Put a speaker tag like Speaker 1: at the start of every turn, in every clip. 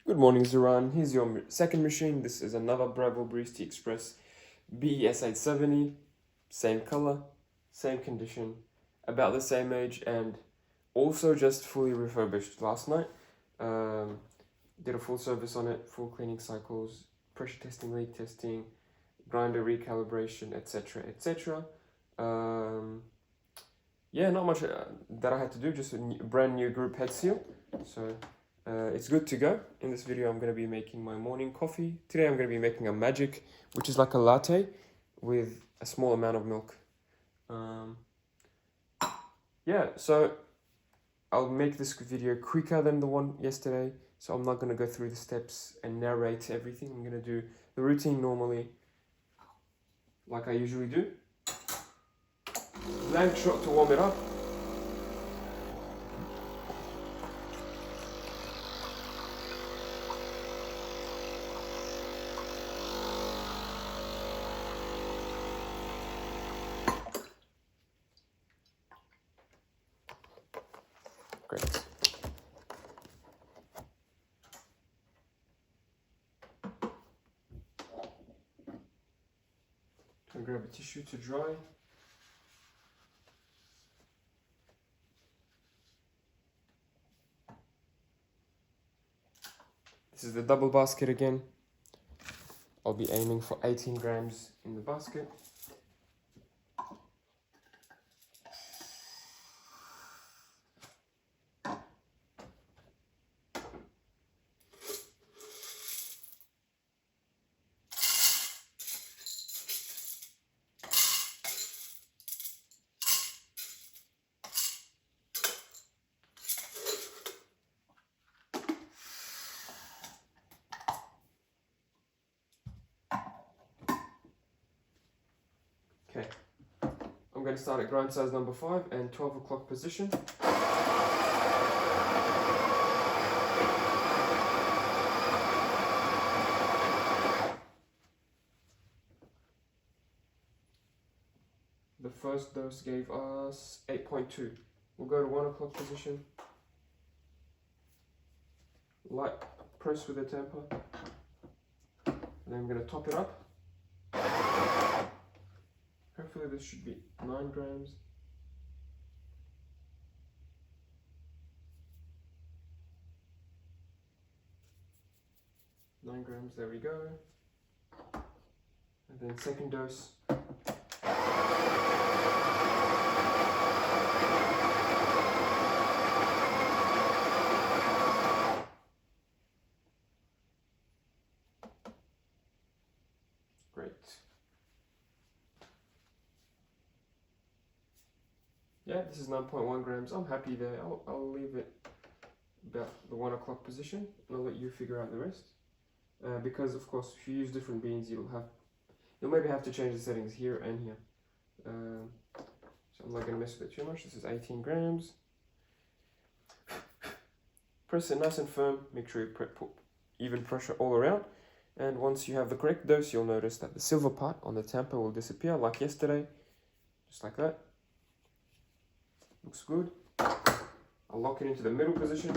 Speaker 1: Good morning, Ziran. Here's your second machine. This is another Breville Barista Express BES870. Same color, same condition, about the same age, and also just fully refurbished last night. Did a full service on it, full cleaning cycles, pressure testing, leak testing, grinder recalibration, etc. etc. Yeah, not much that I had to do, just a brand new group head seal. So it's good to go. In this video, I'm going to be making my morning coffee. Today, I'm going to be making a magic, which is like a latte with a small amount of milk. Yeah, so I'll make this video quicker than the one yesterday. So I'm not going to go through the steps and narrate everything. I'm going to do the routine normally, like I usually do. Blank shot to warm it up. Great. Can grab a tissue to dry. This is the double basket again. I'll be aiming for 18 grams in the basket. Okay, I'm going to start at grind size number 5 and 12 o'clock position. The first dose gave us 8.2. We'll go to 1 o'clock position. Light press with a tamper. And then I'm going to top it up. Hopefully this should be 9 grams. There we go. And then second dose. Great. Yeah, this is 9.1 grams. I'm happy there. I'll leave it about the 1 o'clock position and I'll let you figure out the rest. Because of course, if you use different beans, you'll maybe have to change the settings here and here. So I'm not going to mess with it too much. This is 18 grams. Press it nice and firm. Make sure you put even pressure all around. And once you have the correct dose, you'll notice that the silver part on the tamper will disappear like yesterday. Just like that. Looks good. I'll lock it into the middle position.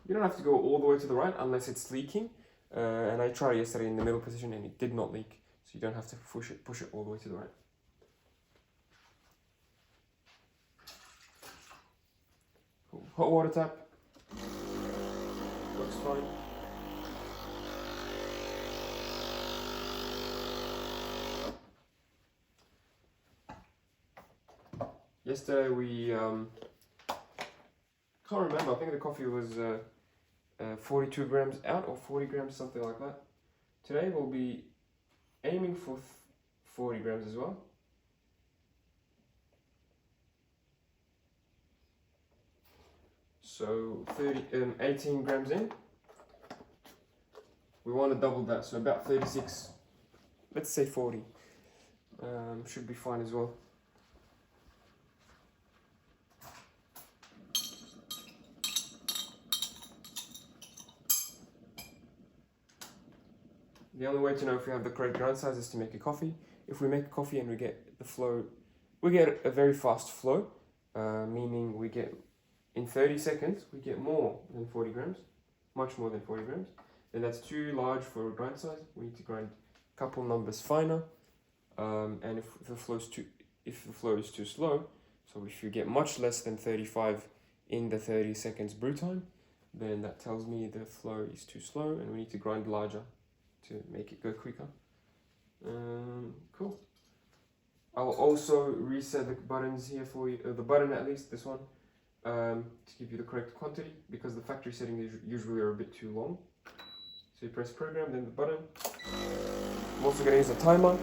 Speaker 1: You don't have to go all the way to the right unless it's leaking. And I tried yesterday in the middle position and it did not leak. So you don't have to push it all the way to the right. Cool. Hot water tap. Works fine. Yesterday we can't remember. I think the coffee was 42 grams out or 40 grams, something like that. Today we'll be aiming for 40 grams as well. So 18 grams in. We want to double that, so about 36. Let's say 40. Should be fine as well. The only way to know if we have the correct grind size is to make a coffee. If we make a coffee and we get the flow, we get a very fast flow, meaning we get, in 30 seconds, we get more than 40 grams. much more than 40 grams. Then that's too large for a grind size. We need to grind a couple numbers finer. And if the flow is too slow, so if you get much less than 35 in the 30 seconds brew time, then that tells me the flow is too slow and we need to grind larger to make it go quicker. Cool. I'll also reset the buttons here for you, the button at least, this one, to give you the correct quantity, because the factory settings usually are a bit too long. So you press program, then the button. I'm also going to use a timer.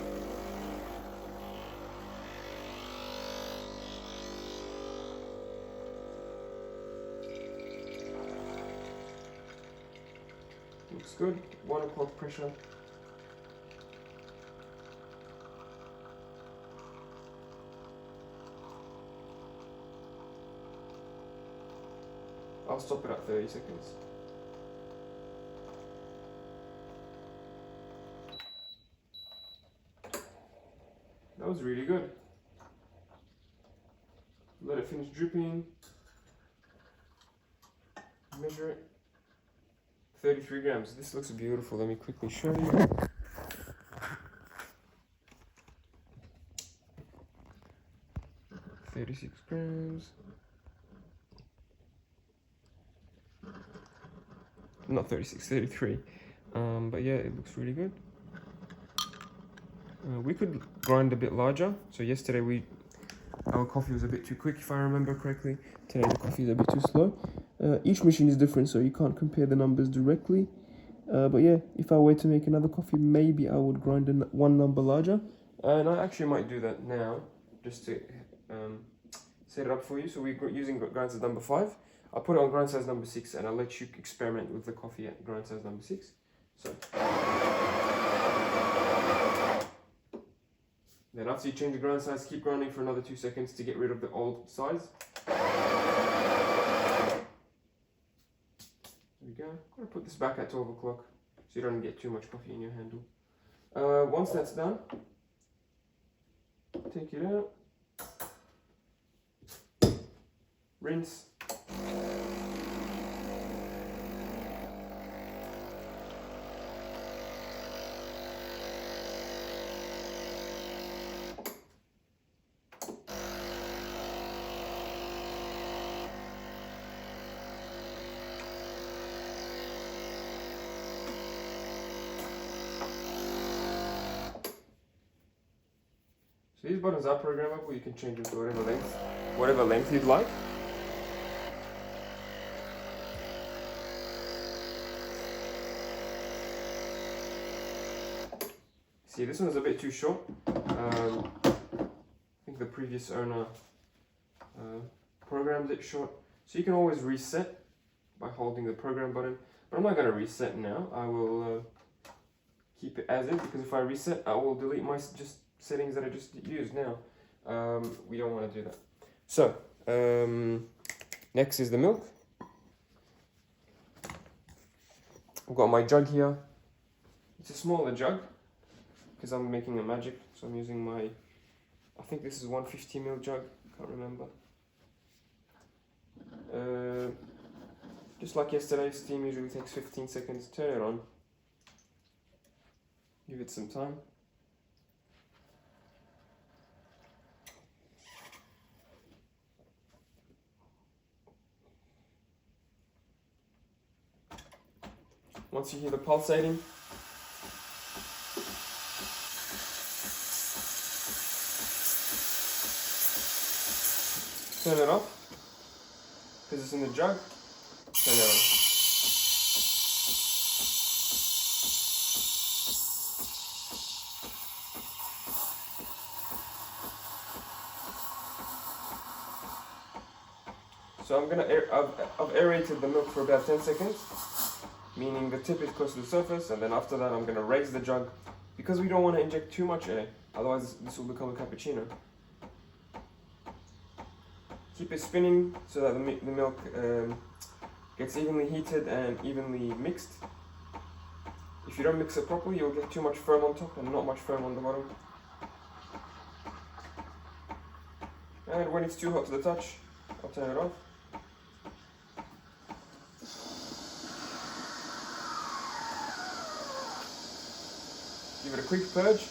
Speaker 1: Looks good. 1 o'clock pressure. I'll stop it at 30 seconds. That was really good. Let it finish dripping. Measure it. 33 grams. This looks beautiful. Let me quickly show you. $36 grams. Not 36, 33. But yeah, it looks really good. We could grind a bit larger. So yesterday our coffee was a bit too quick, if I remember correctly. Today the coffee is a bit too slow. Each machine is different, so you can't compare the numbers directly. But yeah, if I were to make another coffee, maybe I would grind one number larger. And I actually might do that now, just to set it up for you. So we're using grind size number 5. I'll put it on grind size number 6 and I'll let you experiment with the coffee at grind size number 6. So then after you change the grind size, keep grinding for another 2 seconds to get rid of the old size. There we go. I'm going to put this back at 12 o'clock so you don't get too much coffee in your handle. Once that's done, take it out, rinse. So these buttons are programmable. You can change them to whatever length you'd like. See, this one's a bit too short. I think the previous owner programmed it short. So you can always reset by holding the program button. But I'm not going to reset now. I will keep it as is, because if I reset, I will delete my settings that I just used now. We don't want to do that. So, next is the milk. I've got my jug here. It's a smaller jug because I'm making a magic. So I'm using my, I think this is 150 ml jug. Can't remember. Just like yesterday, steam usually takes 15 seconds. Turn it on. Give it some time. Once you hear the pulsating, turn it off, because it's in the jug. Turn it on. So I've aerated the milk for about 10 seconds. Meaning the tip is close to the surface, and then after that I'm going to raise the jug because we don't want to inject too much air, otherwise this will become a cappuccino. Keep it spinning so that the milk gets evenly heated and evenly mixed. If you don't mix it properly, you'll get too much foam on top and not much foam on the bottom. And when it's too hot to the touch, I'll turn it off. Give it a quick purge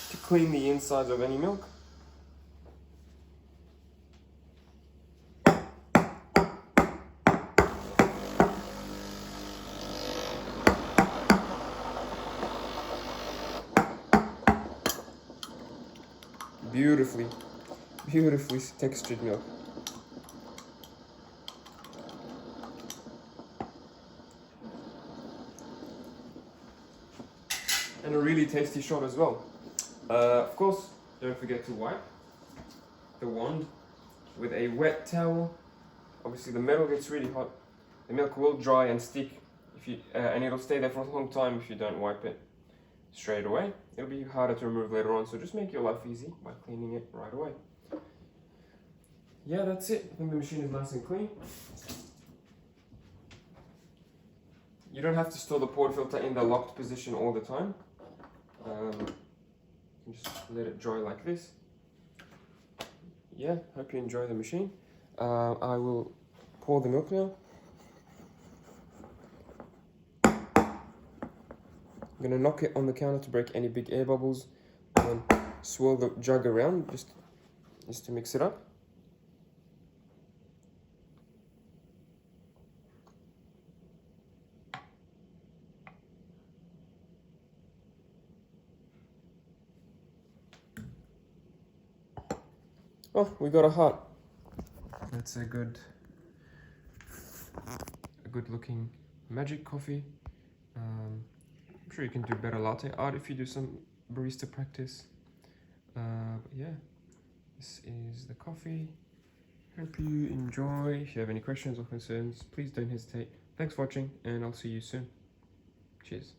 Speaker 1: to clean the insides of any milk. Beautifully textured milk. And a really tasty shot as well. Of course, don't forget to wipe the wand with a wet towel. Obviously the metal gets really hot. The milk will dry and stick if you, and it'll stay there for a long time if you don't wipe it straight away. It'll be harder to remove later on, so just make your life easy by cleaning it right away. Yeah, that's it. I think the machine is nice and clean. You don't have to store the portafilter in the locked position all the time. Just let it dry like this. Yeah, hope you enjoy the machine. I will pour the milk now. I'm gonna knock it on the counter to break any big air bubbles, and then swirl the jug around just to mix it up. Oh, we got a heart. That's a good looking magic coffee. I'm sure you can do better latte art if you do some barista practice. But yeah, this is the coffee. Hope you enjoy. If you have any questions or concerns, please don't hesitate. Thanks for watching, and I'll see you soon. Cheers.